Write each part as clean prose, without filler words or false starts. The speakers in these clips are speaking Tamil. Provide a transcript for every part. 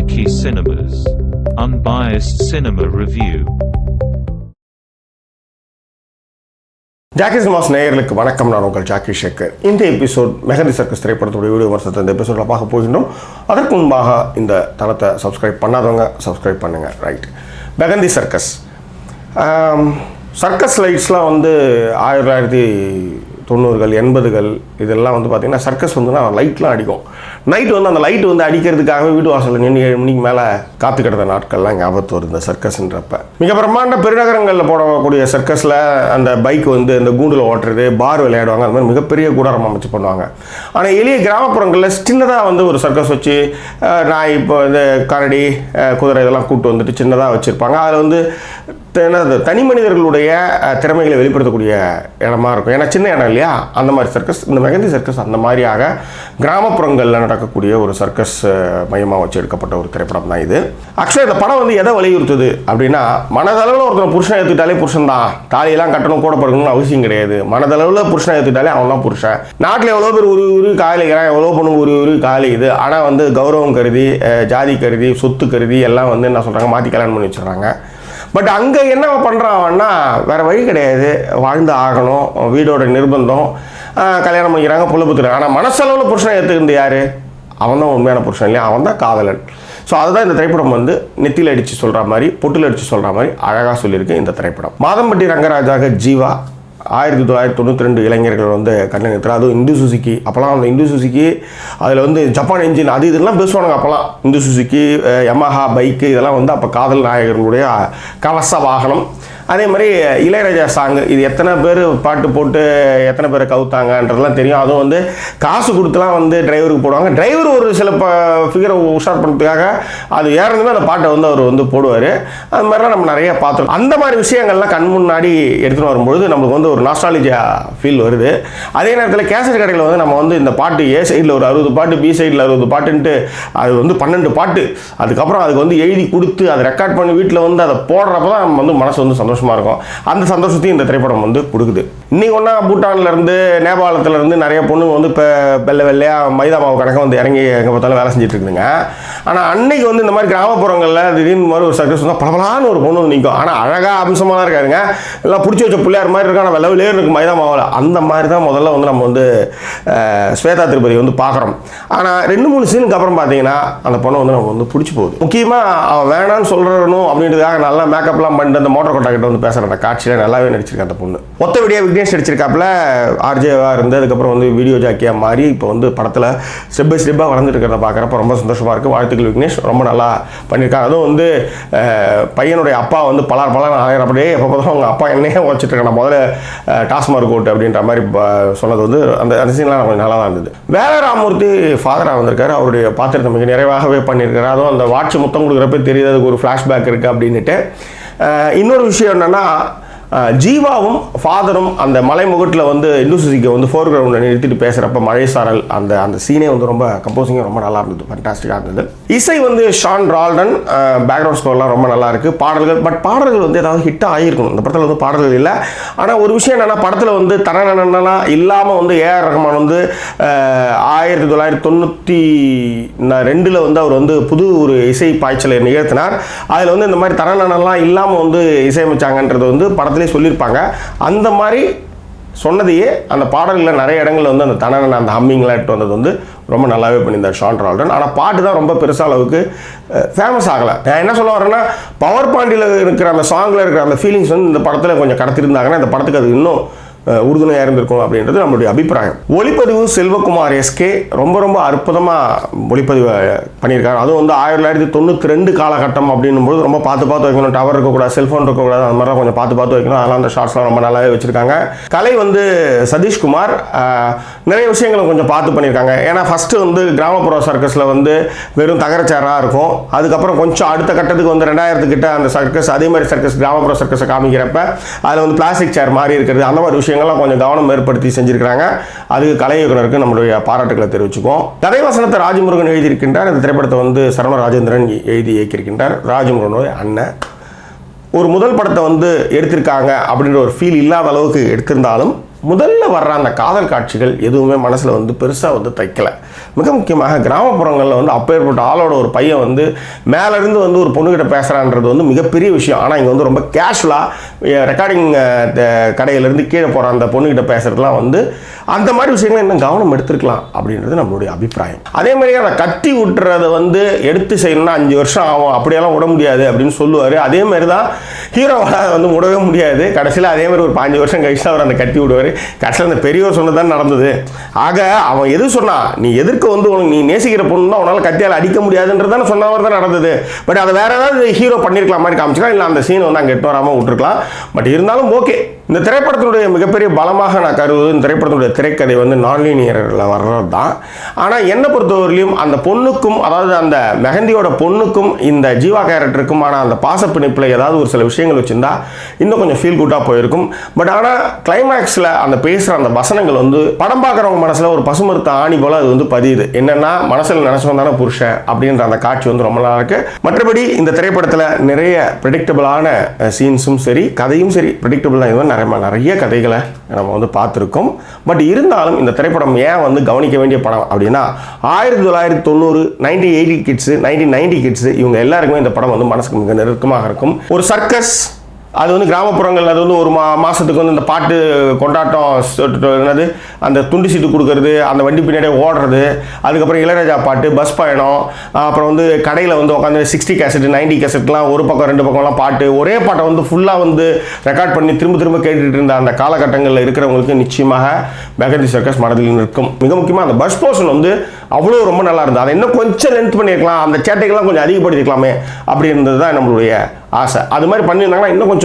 Jackie Cinemas. Unbiased cinema review. Jackie cinemas நேயர்களுக்கு வணக்கம். நான் உங்கள் ஜாக்கி சேகர். இந்த எபிசோட் மெஹந்தி சர்க்கஸ் திரைப்படத்துடைய வீடியோ விமர்சனத்தை இந்த எபிசோடில் பார்க்க போகின்றோம். அதற்கு முன்பாக இந்த தளத்தை சப்ஸ்கிரைப் பண்ணாதவங்க சப்ஸ்கிரைப் பண்ணுங்கள். Right, mehndi circus. சர்க்கஸ் லைட்ஸ்லாம் வந்து 1990கள் 80கள் இதெல்லாம் வந்து பார்த்திங்கன்னா சர்க்கஸ் வந்துன்னா லைட்லாம் அடிக்கும். நைட்டு வந்து அந்த லைட்டு வந்து அடிக்கிறதுக்காகவே வீட்டு வாசலில் நின்று 7 மணிக்கு மேலே காத்து கிடந்த நாட்கள்லாம் ஞாபகத்து வருது இந்த சர்க்கஸ்ன்றப்ப. மிக பிரம்மாண்ட பெருநகரங்களில் போடக்கூடிய சர்க்கஸில் அந்த பைக் வந்து இந்த கூண்டில் ஓட்டுறது, பார் விளையாடுவாங்க, அந்த மாதிரி மிகப்பெரிய கூடாரம் அமைச்சு பண்ணுவாங்க. ஆனால் எளிய கிராமப்புறங்களில் சின்னதாக வந்து ஒரு சர்க்கஸ் வச்சு நான் இப்போ இந்த கரடி குதிரை இதெல்லாம் கூப்பிட்டு வந்துட்டு சின்னதாக வச்சுருப்பாங்க. அதில் வந்து தனி மனிதர்களுடைய திறமைகளை வெளிப்படுத்தக்கூடிய இடமா இருக்கும். ஏன்னா சின்ன இடம் இல்லையா, அந்த மாதிரி சர்க்கஸ். இந்த மெஹந்தி சர்க்கஸ் அந்த மாதிரியாக கிராமப்புறங்களில் நடக்கக்கூடிய ஒரு சர்க்கஸ் மையமாக வச்சு எடுக்கப்பட்ட ஒரு திரைப்படம் தான் இது. ஆக்சுவலாக இந்த படம் வந்து எதை வலியுறுத்துது அப்படின்னா, மனதளவில் ஒருத்தர் புருஷனை ஏற்றுக்கிட்டாலே புருஷன் தான், தாலியெல்லாம் கட்டணும் கூட படுக்கணும்னு அவசியம் கிடையாது. மனதளவில் புருஷனை ஏற்றுக்கிட்டாலே அவன் தான் புருஷன். நாட்டில் எவ்வளோ பேர் ஒரு காலிக்கிறான், எவ்வளோ பொண்ணு ஒரு காலிக்குது. ஆனால் வந்து கௌரவம் கருதி, ஜாதி கருதி, சொத்து கருதி எல்லாம் வந்து என்ன சொல்கிறாங்க, மாற்றி கல்யாணம் பண்ணி வச்சுடுறாங்க. பட் அங்கே என்ன பண்ணுறான்னா வேறு வழி கிடையாது, வாழ்ந்து ஆகணும், வீடோட நிர்பந்தம், கல்யாணம் பண்ணிக்கிறாங்க, புள்ள புத்துறாங்க. ஆனால் மனசளவில் புருஷனை ஏற்றுக்கிறது யார்? அவன் தான் உண்மையான புருஷன் இல்லையா, அவன் தான் காதலன். ஸோ அதுதான் இந்த திரைப்படம் வந்து நெத்தியில் அடித்து சொல்கிற மாதிரி, பொட்டில் அடித்து சொல்கிற மாதிரி அழகாக சொல்லியிருக்கு இந்த திரைப்படம். மாதம்பட்டி ரங்கராஜாக ஜீவா, 1992 இளைஞர்கள் வந்து கண்ணை நிறுத்துறாரு. அதுவும் இந்து சுசுக்கி. அப்போலாம் அந்த இந்து சுசுக்கி அதில் வந்து ஜப்பான் என்ஜின் அது இதெல்லாம் பேசுவானுங்க. அப்போலாம் இந்து சுசுக்கி, யமஹா பைக்கு இதெல்லாம் வந்து அப்போ காதல் நாயகர்களுடைய கவச வாகனம். அதே மாதிரி இளையராஜா சாங்கு, இது எத்தனை பேர் பாட்டு போட்டு எத்தனை பேரை கவுத்தாங்கன்றதுலாம் தெரியும். அதுவும் வந்து காசு கொடுத்துலாம் வந்து டிரைவருக்கு போடுவாங்க. டிரைவர் ஒரு சில ஃபிகரை உஷார் பண்ணுறதுக்காக அது ஏறதுமே அந்த பாட்டை வந்து அவர் வந்து போடுவார். அது மாதிரிலாம் நம்ம நிறைய பார்த்துருக்கோம். அந்த மாதிரி விஷயங்கள்லாம் கண் முன்னாடி எடுத்துகிட்டு வரும்பொழுது நம்மளுக்கு வந்து ஒரு நாஸ்டாலஜியா ஃபீல் வருது. அதே நேரத்தில் கேசட் கடையில் வந்து நம்ம வந்து இந்த பாட்டு ஏ சைடில் ஒரு 60 பாட்டு, பி சைடில் 60 பாட்டுன்ட்டு அது வந்து 12 பாட்டு, அதுக்கப்புறம் அதுக்கு வந்து எழுதி கொடுத்து அதை ரெக்கார்ட் பண்ணி வீட்டில் வந்து அதை போடுறப்ப தான் நம்ம வந்து மனசு வந்து சந்தோஷமாக இருக்கும். அந்த சந்தோஷத்தையும் இந்த திரைப்படம் வந்து கொடுக்குது. இன்னைக்கு ஒன்றா பூட்டான்லேருந்து நேபாளத்துலேருந்து நிறைய பொண்ணுங்க வந்து இப்போ வெள்ளையாக மைதா மாவு கணக்காக வந்து இறங்கி எங்கே பார்த்தாலும் வேலை செஞ்சுட்டு இருக்குதுங்க. ஆனால் அன்னைக்கு வந்து இந்த மாதிரி கிராமப்புறங்களில் திடீர்னு மாதிரி ஒரு சர்க்கஸ் வந்தால் பலபலான்னு ஒரு பொண்ணு வந்து நிற்கும். ஆனால் அழகாக அம்சமாக தான் இருக்காதுங்க, எல்லாம் பிடிச்சி வச்ச பிள்ளையார் மாதிரி இருக்கும். ஆனால் வெள்ளை இருக்கு மைதா மாவில். அந்த மாதிரி தான் முதல்ல வந்து நம்ம வந்து ஸ்வேதா திருப்பதி வந்து பார்க்குறோம். ஆனால் 2-3 சீனுக்கு அப்புறம் பார்த்தீங்கன்னா அந்த பொண்ணை வந்து நம்ம வந்து பிடிச்சி போகுது. முக்கியமாக அவன் வேணான்னு சொல்கிறணும் அப்படின்றதுக்காக நல்லா மேக்கப்லாம் பண்ணிட்டு அந்த மோட்டர் கொட்டா கிட்ட வந்து பேசுகிற அந்த காட்சியில் நல்லாவே நடிச்சிருக்கா அந்த பொண்ணு. ஒத்த வீடியோ விக்னேஷ் நடிச்சிருக்காப்புல, ஆர்ஜேவாக இருந்து அதுக்கப்புறம் வந்து வீடியோ ஜாக்கியாக மாறி இப்போ வந்து படத்தில் ஸ்டெப் பை ஸ்டெப்பாக வளர்ந்துருக்கிறத பார்க்குறப்ப ரொம்ப சந்தோஷமாக இருக்குது. வாழ்த்துக்கள் விக்னேஷ், ரொம்ப நல்லா பண்ணியிருக்காங்க. அதுவும் வந்து பையனுடைய அப்பா வந்து பலார் அலையிறப்படியே எப்போ பார்த்தா அவங்க அப்பா என்னையே உழைச்சிட்டு இருக்காங்க, முதல்ல டாஸ்மார்க் கோட் அப்படின்ற மாதிரி சொன்னது வந்து அந்த சீன்லாம் கொஞ்சம் நல்லா தான் இருந்தது. வேல ராமமூர்த்தி ஃபாதராக வந்திருக்காரு. அவருடைய பாத்திரத்தை மிக நிறைவாகவே பண்ணியிருக்காரு. அதுவும் அந்த வாட்ச் முத்தம் கொடுக்குறப்ப தெரியுது அதுக்கு ஒரு ஃப்ளாஷ்பேக் இருக்குது அப்படின்ட்டு. இன்னொரு விஷயம் என்னென்னா, ஜீவாவும் ஃபாதரும் அந்த மலைமுகட்டில் வந்து இந்து சுசுக்கி வந்து ஃபோர் கிரவுண்டில் நிறுத்திட்டு பேசுகிறப்ப மழை சாரல் அந்த சீனே வந்து ரொம்ப கம்போசிங்காக ரொம்ப நல்லா இருந்தது, ஃபண்டாஸ்டிக்காக இருந்தது. இசை வந்து ஷான் ரால்டன், பேக்ரவுண்ட் ஸ்கோர்லாம் ரொம்ப நல்லா இருக்குது. பாடல்கள் வந்து ஏதாவது ஹிட்டாக ஆகிருக்கணும். இந்த படத்தில் வந்து பாடல்கள் இல்லை. ஆனால் ஒரு விஷயம் என்னென்னா, படத்தில் வந்து தரநனா இல்லாமல் வந்து ஏஆர் ரஹ்மான் வந்து 1992 வந்து அவர் வந்து புது ஒரு இசை பாய்ச்சலை நிகழ்த்தினார். அதில் வந்து இந்த மாதிரி தரநனெல்லாம் இல்லாமல் வந்து இசையமைச்சாங்கன்றது வந்து படத்திலே சொல்லியிருப்பாங்க. அந்த மாதிரி சொன்னதையே அந்த பாடல்களில் நிறைய இடங்களில் வந்து அந்த தனன அந்த ஹம்மிங்லாம் எடுத்து வந்தது வந்து ரொம்ப நல்லாவே பண்ணியிருந்தார் ஷான் ரால்டன். ஆனால் பாட்டு தான் ரொம்ப பெருசாக அளவுக்கு ஃபேமஸ் ஆகலை. நான் என்ன சொல்ல வரேன்னா, பவர் பாண்டியில் இருக்கிற அந்த சாங்கில் இருக்கிற அந்த ஃபீலிங்ஸ் வந்து இந்த படத்தில் கொஞ்சம் கடத்திருந்தாங்கன்னா இந்த படத்துக்கு அது இன்னும் உறுதுணையாக இருந்திருக்கும் அப்படின்றது நம்மளுடைய அபிப்பிராயம். ஒளிப்பதிவு செல்வகுமார் எஸ்கே ரொம்ப அற்புதமாக ஒளிப்பதிவு பண்ணியிருக்காரு. அதுவும் வந்து 1992 காலகட்டம் அப்படின்னும்போது ரொம்ப பார்த்து வைக்கணும். டவர் இருக்கக்கூடாது, செல்ஃபோன் இருக்கக்கூடாது, அந்த மாதிரிலாம் கொஞ்சம் பார்த்து வைக்கணும். அதெல்லாம் அந்த ஷார்ட்ஸ்லாம் ரொம்ப நல்லாவே வச்சுருக்காங்க. கலை வந்து சதீஷ்குமார் நிறைய விஷயங்களை கொஞ்சம் பார்த்து பண்ணியிருக்காங்க. ஏன்னா ஃபஸ்ட்டு வந்து கிராமப்புற சர்க்கஸில் வந்து வெறும் தகரச்சேராக இருக்கும். அதுக்கப்புறம் கொஞ்சம் அடுத்த கட்டத்துக்கு வந்து 2000 கிட்ட அந்த சர்க்கஸ், அதே மாதிரி சர்க்கஸ் கிராமப்புற சர்க்கஸை காமிக்கிறப்ப அதில் வந்து பிளாஸ்டிக் சேர் மாதிரி இருக்கிறது, அந்த மாதிரி விஷயங்கள்லாம் கொஞ்சம் கவனம் ஏற்படுத்தி செஞ்சிருக்கிறாங்க. அதுக்கு கலை இயக்குனருக்கு நம்மளுடைய பாராட்டுகளை தெரிவிச்சுக்குவோம். கதை வசனத்தை ராஜமுருகன் எழுதியிருக்கின்றார். இந்த திரைப்படத்தை வந்து சரவண ராஜேந்திரன் எழுதி இயக்கியிருக்கின்றார். ராஜமுருகனுடைய அண்ணன். ஒரு முதல் படத்தை வந்து எடுத்திருக்காங்க அப்படின்ற ஒரு ஃபீல் இல்லாத அளவுக்கு எடுத்திருந்தாலும் முதல்ல வர்ற அந்த காதல் காட்சிகள் எதுவுமே மனசில் வந்து பெருசாக வந்து தைக்கலை. மிக முக்கியமாக கிராமப்புறங்களில் வந்து அப்பேற்பட்ட ஆளோட ஒரு பையன் வந்து மேலேருந்து வந்து ஒரு பொண்ணுக்கிட்ட பேசுகிறான்றது வந்து மிகப்பெரிய விஷயம். ஆனால் இங்கே வந்து ரொம்ப கேஷுவலாக ரெக்கார்டிங் கடையிலேருந்து கீழே போகிற அந்த பொண்ணுக்கிட்ட பேசுகிறதுலாம் வந்து அந்த மாதிரி விஷயங்களை இன்னும் கவனம் எடுத்துருக்கலாம் அப்படின்றது நம்மளுடைய அபிப்பிராயம். அதே மாதிரி அதை கட்டி விட்டுறதை வந்து எடுத்து செய்யணும்னா 5 வருஷம் ஆகும், அப்படியெல்லாம் விட முடியாது அப்படின்னு சொல்லுவார். அதே மாதிரி தான் ஹீரோவால் வந்து விடவே முடியாது. கடைசியில் அதே மாதிரி ஒரு 5 வருஷம் கழிச்சு அவர் அந்த கட்டி விடுவார். கடைசியில் அந்த பெரியவர் சொன்னது தான் நடந்தது. ஆக அவன் எது சொன்னா, நீ எதிர்க்க வந்து உனக்கு நீ நேசிக்கிற பொண்ணு தான் உன்னால் கத்தியால் அடிக்க முடியாதுன்றதான சொன்னவர் தான் நடந்தது. பட் அதை வேற ஏதாவது ஹீரோ பண்ணியிருக்கலாம் மாதிரி காமிச்சிக்கலாம், இல்லை அந்த சீன் வந்து அங்கே எட்டு வராமல் விட்டுருக்கலாம். பட் இருந்தாலும் ஓகே. இந்த திரைப்படத்தினுடைய மிகப்பெரிய பலமாக நான் கருதுவது இந்த திரைப்படத்தினுடைய திரைக்கதை வந்து நான்லீனியரில் வர்றது தான். ஆனால் என்னை பொறுத்தவரையிலும் அந்த பொண்ணுக்கும், அதாவது அந்த மெஹந்தியோட பொண்ணுக்கும் இந்த ஜீவா கேரக்டருக்குமான அந்த பாசப்பிணைப்பில் ஏதாவது ஒரு சில விஷயங்கள் வச்சுருந்தா இன்னும் கொஞ்சம் ஃபீல் குட்டாக போயிருக்கும். பட் ஆனால் கிளைமேக்ஸில் அந்த பேசுகிற அந்த வசனங்கள் வந்து படம் பார்க்குறவங்க மனசில் ஒரு பசுமருத்த ஆணி போல் அது வந்து பதியுது. என்னென்னா மனசில் நினச்சவன் தானே புருஷன் அப்படின்ற அந்த காட்சி வந்து ரொம்ப நல்லா இருக்குது. மற்றபடி இந்த திரைப்படத்தில் நிறைய ப்ரெடிக்டபிளான சீன்ஸும் சரி, கதையும் சரி ப்ரெடிக்டபிள் தான். இது நிறைய கதைகளை நம்ம வந்து பார்த்துருக்கோம். பட் இருந்தாலும் இந்த திரைப்படம் ஏன் வந்து கவனிக்க வேண்டிய படம் அப்படின்னா 1990 1980 கிட்ஸு 1990 கிட்ஸு இவங்க எல்லாருக்குமே இந்த படம் வந்து மனசுக்கு மிக நெருக்கமாக இருக்கும். ஒரு சர்க்கஸ், அது வந்து கிராமப்புறங்கள், அது வந்து ஒரு மாதத்துக்கு வந்து இந்த பாட்டு கொண்டாட்டம், என்னது அந்த துண்டு சீட்டு கொடுக்கறது, அந்த வண்டி பின்னாடியே ஓடுறது, அதுக்கப்புறம் இளையராஜா பாட்டு, பஸ் பயணம், அப்புறம் வந்து கடையில் வந்து உட்காந்து 60 கேசட் 90 கேசட்லாம் ஒரு பக்கம் 2 பக்கம்லாம் பாட்டு, ஒரே பாட்டை வந்து ஃபுல்லாக வந்து ரெக்கார்ட் பண்ணி திரும்ப கேட்டுட்டு இருந்த அந்த காலகட்டங்களில் இருக்கிறவங்களுக்கு நிச்சயமாக மெஹந்தி சர்க்கஸ் மனதில் நிற்கும். மிக முக்கியமாக அந்த பஸ் போர்ஷன் வந்து அவ்வளோ ரொம்ப நல்லா இருந்தது. அதை இன்னும் கொஞ்சம் லென்த் பண்ணியிருக்கலாம், அந்த சேட்டைகள்லாம் கொஞ்சம் அதிகப்படுத்திக்கலாமே அப்படி இருந்தது தான் நம்மளுடைய ஆசை. அது மாதிரி பண்ணியிருந்தாங்கன்னா இன்னும் கொஞ்சம்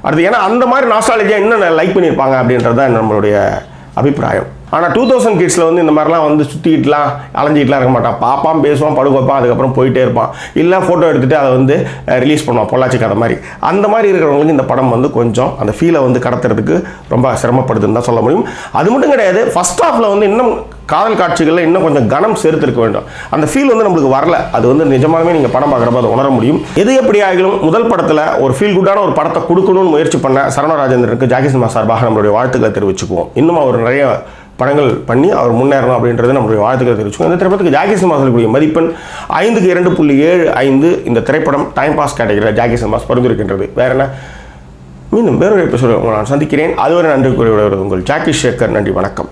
அடுத்து, ஏன்னா அந்த மாதிரி நாஸ்டாலஜியாக இன்னும் லைக் பண்ணியிருப்பாங்க அப்படின்றது தான் நம்மளுடைய அபிப்பிராயம். ஆனால் 2000 கிட்ஸில் வந்து இந்த மாதிரிலாம் வந்து சுற்றிக்கிட்டுலாம் அலைஞ்சிக்கிட்டுலாம் இருக்க மாட்டான். பார்ப்பான், பேசுவான், படுக்க வைப்பான், அதுக்கப்புறம் போயிட்டே இருப்பான். இல்லை ஃபோட்டோ எடுத்துகிட்டு அதை வந்து ரிலீஸ் பண்ணுவான், பொள்ளாச்சி கதை மாதிரி. அந்த மாதிரி இருக்கிறவங்களுக்கு இந்த படம் வந்து கொஞ்சம் அந்த ஃபீலை வந்து கடத்துறதுக்கு ரொம்ப சிரமப்படுதுன்னு தான் சொல்ல முடியும். அது மட்டும் கிடையாது, ஃபர்ஸ்ட் ஹாஃபில் வந்து இன்னும் காதல் காட்சிகளில் இன்னும் கொஞ்சம் கனம் சேர்த்திருக்க வேண்டும். அந்த ஃபீல் வந்து நம்மளுக்கு வரல. அது வந்து நிஜமாலுமே நீங்கள் படம் பார்க்குறப்ப அதை உணர முடியும். எது எப்படி ஆகிலும் முதல் படத்தில் ஒரு ஃபீல் குட்டான ஒரு படத்தை கொடுக்கணும்னு முயற்சி பண்ண சரவண ராஜேந்திரனுக்கு ஜாக்கி சினிமா சார்பாக நம்மளுடைய வாழ்த்துக்களை தெரிவிச்சுக்குவோம். இன்னும் அவர் நிறைய படங்கள் பண்ணி அவர் முன்னேறணும் அப்படின்றது நம்மளுடைய வாழ்த்துக்களை தெரிவிச்சுக்கோம். இந்த திரைப்படத்துக்கு ஜாக்கி சினிமா சொல்லக்கூடிய மதிப்பெண் 5க்கு 2.75. இந்த திரைப்படம் டைம் பாஸ் கேட்டகரியில் ஜாக்கி சினிமாஸ் பரிந்துரைக்கின்றது. வேற என்ன, மீண்டும் வேறொரு எபிசோடு நான் சந்திக்கிறேன். அதுவரை நன்றி கூறிய உங்கள் ஜாக்கி சேகர். நன்றி, வணக்கம்.